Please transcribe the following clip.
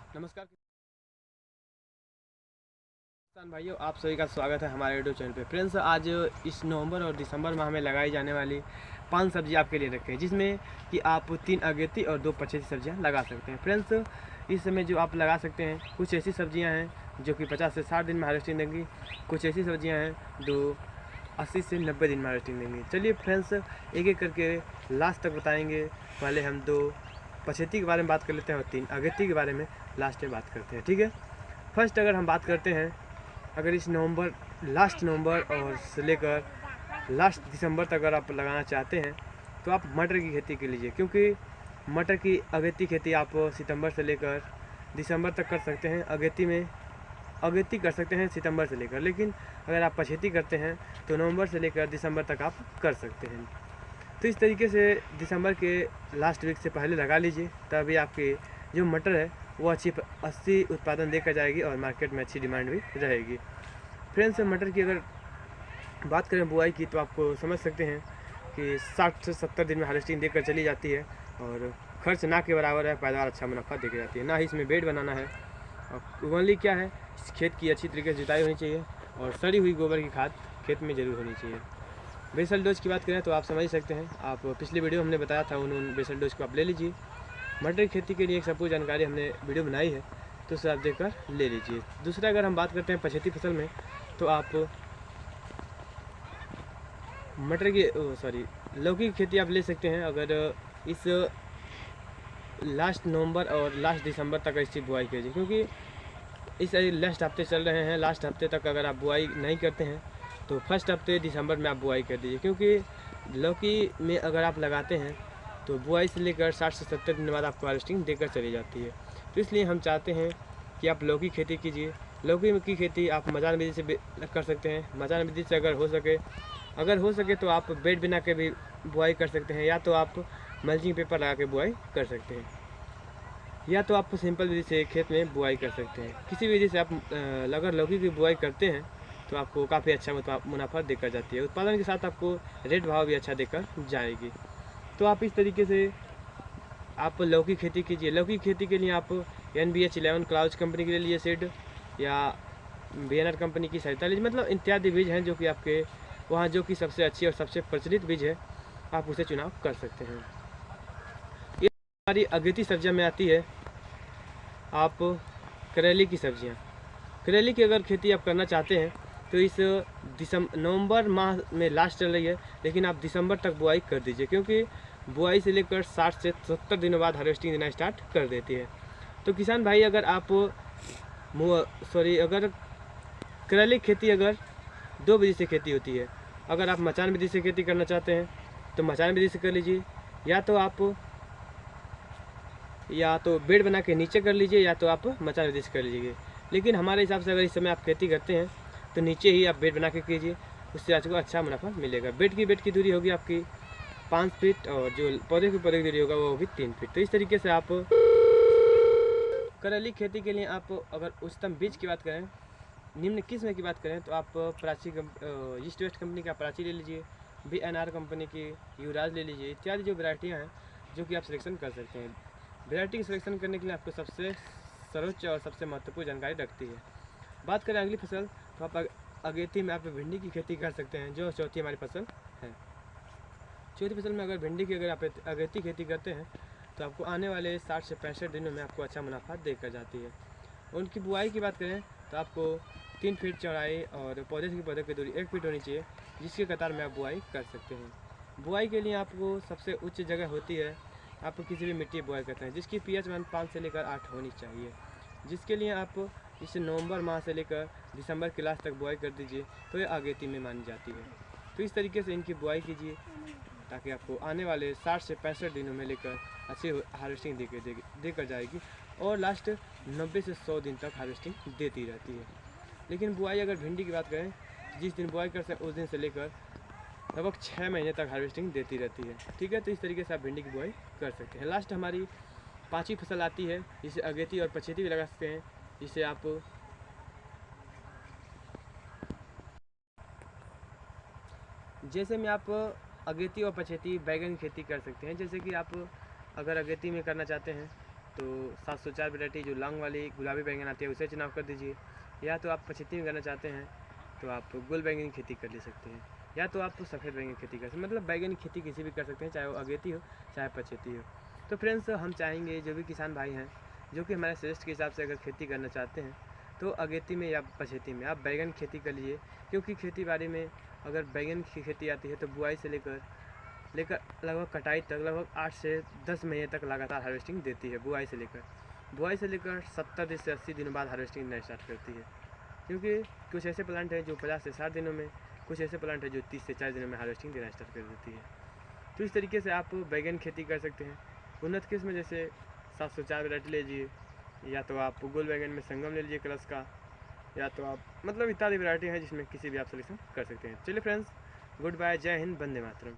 नमस्कार किसान भाइयों, आप सभी का स्वागत है हमारे यूट्यूब चैनल पे। फ्रेंड्स, आज इस नवंबर और दिसंबर माह में लगाई जाने वाली 5 सब्जी आपके लिए रखे हैं, जिसमें कि आप 3 अगेती और 2 पछेती सब्जियां लगा सकते हैं। फ्रेंड्स, इस समय जो आप लगा सकते हैं, कुछ ऐसी सब्जियां हैं जो कि 50 से 60 दिन में हार्वेस्टिंग देंगी, कुछ ऐसी सब्जियाँ हैं जो 80 से 90 दिन में हार्वेस्टिंग देंगी। चलिए फ्रेंड्स, एक एक करके लास्ट तक बताएंगे। पहले हम 2 पछेती के बारे में बात कर लेते हैं और 3 अगेती के बारे में लास्ट में बात करते हैं, ठीक है। फर्स्ट अगर हम बात करते हैं, अगर इस लास्ट नवंबर और से लेकर लास्ट दिसंबर तक अगर आप लगाना चाहते हैं तो आप मटर की खेती कर लीजिए, क्योंकि मटर की अगेती खेती आप सितंबर से लेकर दिसंबर तक कर सकते हैं। अगेती कर सकते हैं सितंबर से लेकर, लेकिन अगर आप पछेती करते हैं तो नवंबर से लेकर दिसंबर तक आप कर सकते हैं। तो इस तरीके से दिसंबर के लास्ट वीक से पहले लगा लीजिए, तभी आपकी जो मटर है वो अच्छी उत्पादन देकर जाएगी और मार्केट में अच्छी डिमांड भी रहेगी। फ्रेंड्स, मटर की अगर बात करें बुआई की, तो आपको समझ सकते हैं कि 60 से 70 दिन में हार्वेस्टिंग देकर चली जाती है और खर्च ना के बराबर है, पैदावार अच्छा मुनाफा देकर जाती है। ना ही इसमें बेड बनाना है, और ओनली क्या है, इस खेत की अच्छी तरीके से जुताई होनी चाहिए और सड़ी हुई गोबर की खाद खेत में ज़रूर होनी चाहिए। बेसल डोज की बात करें तो आप समझ सकते हैं, आप पिछली वीडियो हमने बताया था, उन बेसल डोज को आप ले लीजिए। मटर की खेती के लिए एक संपूर्ण जानकारी हमने वीडियो बनाई है, तो उसे आप देखकर ले लीजिए। दूसरा, अगर हम बात करते हैं पछेती फसल में, तो आप लौकी की खेती आप ले सकते हैं। अगर इस लास्ट नवंबर और लास्ट दिसंबर तक इसकी बुआई कीजिए, क्योंकि इस लास्ट हफ्ते चल रहे हैं, लास्ट हफ्ते तक अगर आप बुआई नहीं करते हैं तो फर्स्ट हफ्ते दिसंबर में आप बुआई कर दीजिए, क्योंकि लौकी में अगर आप लगाते हैं तो बुआई से लेकर 60 से 70 दिन बाद आपको हार्वेस्टिंग देकर चली जाती है। तो इसलिए हम चाहते हैं कि आप लौकी खेती कीजिए। लौकी की खेती आप मचान विधि से कर सकते हैं। मचान विधि से अगर हो सके तो आप बेड बना के भी बुआई कर सकते हैं, या तो आप मल्चिंग पेपर लगा के बुआई कर सकते हैं, या तो आप सिंपल विधि से खेत में बुआई कर सकते हैं। किसी विधि से आप अगर लौकी की बुआई करते हैं तो आपको काफ़ी अच्छा मुनाफा देकर जाती है। उत्पादन के साथ आपको रेट भाव भी अच्छा देकर जाएगी। तो आप इस तरीके से आप लौकी खेती कीजिए। लौकी खेती के लिए आप NBH11 क्लाउज कंपनी के लिए सीड, या BNR कंपनी की 47, मतलब इत्यादि बीज हैं जो कि आपके वहाँ जो कि सबसे अच्छी और सबसे प्रचलित बीज है, आप उसे चुनाव कर सकते हैं। ये हमारी अगेती सब्जियाँ में आती है आप करेले की सब्जियाँ। करेले की अगर खेती आप करना चाहते हैं तो इस नवंबर माह में लास्ट चल रही है, लेकिन आप दिसंबर तक बुआई कर दीजिए, क्योंकि बुआई से लेकर 60 से 70 दिनों बाद हार्वेस्टिंग देना स्टार्ट कर देती है। तो किसान भाई, अगर अगर करेले की खेती अगर 2 विधि से खेती होती है। अगर आप मचान विधि से खेती करना चाहते हैं तो मचान विधि से कर लीजिए, या तो बेड बना के नीचे कर लीजिए, या तो आप मचान विधि से कर लीजिए। लेकिन हमारे हिसाब से अगर इस समय आप खेती करते हैं तो नीचे ही आप बेड बना के कीजिए, उससे आपको अच्छा मुनाफा मिलेगा। बेड की दूरी होगी आपकी 5 फीट, और जो पौधे की दूरी होगा वो होगी 3 फीट। तो इस तरीके से आप करेली खेती के लिए आप अगर उच्चतम बीज की बात करें, निम्न किस्म की बात करें, तो आप ईस्ट वेस्ट कंपनी का प्राची ले लीजिए, BNR कंपनी की युवराज ले लीजिए, इत्यादि जो वैरायटियाँ हैं जो कि आप सिलेक्शन कर सकते हैं। वैरायटी सिलेक्शन करने के लिए आपको सबसे सर्वोच्च और सबसे महत्वपूर्ण जानकारी रखती है। बात करें अगली फसल, तो आप अगेती में आप भिंडी की खेती कर सकते हैं, जो चौथी हमारी फसल है। चौथी फसल में अगर भिंडी की अगर आप अगेती खेती करते हैं तो आपको आने वाले 60 से 65 दिनों में आपको अच्छा मुनाफा देकर जाती है। उनकी बुआई की बात करें तो आपको 3 फीट चौड़ाई और पौधे की दूरी 1 फीट होनी चाहिए, जिसके कतार में आप बुआई कर सकते हैं। बुआई के लिए आपको सबसे उच्च जगह होती है, आप किसी भी मिट्टी बुआई करते हैं जिसकी pH मान 5 से लेकर 8 होनी चाहिए, जिसके लिए आप इस नवंबर माह से लेकर दिसंबर के लास्ट तक बुआई कर दीजिए, तो ये अगेती में मानी जाती है। तो इस तरीके से इनकी बुआई कीजिए, ताकि आपको आने वाले 60 से 65 दिनों में लेकर अच्छी हार्वेस्टिंग देकर जाएगी, और लास्ट 90 से 100 दिन तक हार्वेस्टिंग देती रहती है। लेकिन बुआई अगर भिंडी की बात करें, जिस दिन बुआई करते हैं उस दिन से लेकर लगभग 6 महीने तक हार्वेस्टिंग देती रहती है, ठीक है। तो इस तरीके से आप भिंडी की बुआई कर सकते हैं। लास्ट हमारी 5वीं फसल आती है, जिसे अगेती और पछेती भी लगा सकते हैं, जिसे आप जैसे में आप अगेती और पछेती बैगन की खेती कर सकते हैं। जैसे कि आप अगर अगेती में करना चाहते हैं तो 704 वैरायटी जो लॉन्ग वाली गुलाबी बैंगन आती है उसे चुनाव कर दीजिए, या तो आप पछेती में करना चाहते हैं तो आप गोल बैंगन की खेती कर ले सकते हैं, या तो आप सफ़ेद बैंगन की खेती कर सकते हैं। मतलब बैंगन की खेती किसी भी कर सकते हैं, चाहे वो अगेती हो चाहे पछेती हो। तो फ्रेंड्स, हम चाहेंगे जो भी किसान भाई हैं जो कि हमारे सजेस्ट के हिसाब से अगर खेती करना चाहते हैं तो अगेती में या पछेती में आप बैंगन की खेती कर लीजिए, क्योंकि खेती बाड़ी में अगर बैंगन की खेती आती है तो बुआई से लेकर लगभग कटाई तक लगभग 8 से 10 महीने तक लगातार हार्वेस्टिंग देती है। बुआई से लेकर 70 दिन से 80 दिनों बाद हार्वेस्टिंग देना स्टार्ट करती है, क्योंकि कुछ ऐसे प्लांट हैं जो 50 से 60 दिनों में, कुछ ऐसे प्लांट हैं जो 30 से 40 दिनों में हार्वेस्टिंग देना स्टार्ट कर देती है। तो इस तरीके से आप बैंगन खेती कर सकते हैं। उन्नत किस्म जैसे 704 वैरायटी लीजिए, या तो आप गोल बैंगन में संगम ले लीजिए क्रस का, या तो आप मतलब इत्यादि वैरायटी हैं जिसमें किसी भी आप सिलेक्शन कर सकते हैं। चलिए फ्रेंड्स, गुड बाय, जय हिंद, वंदे मातरम।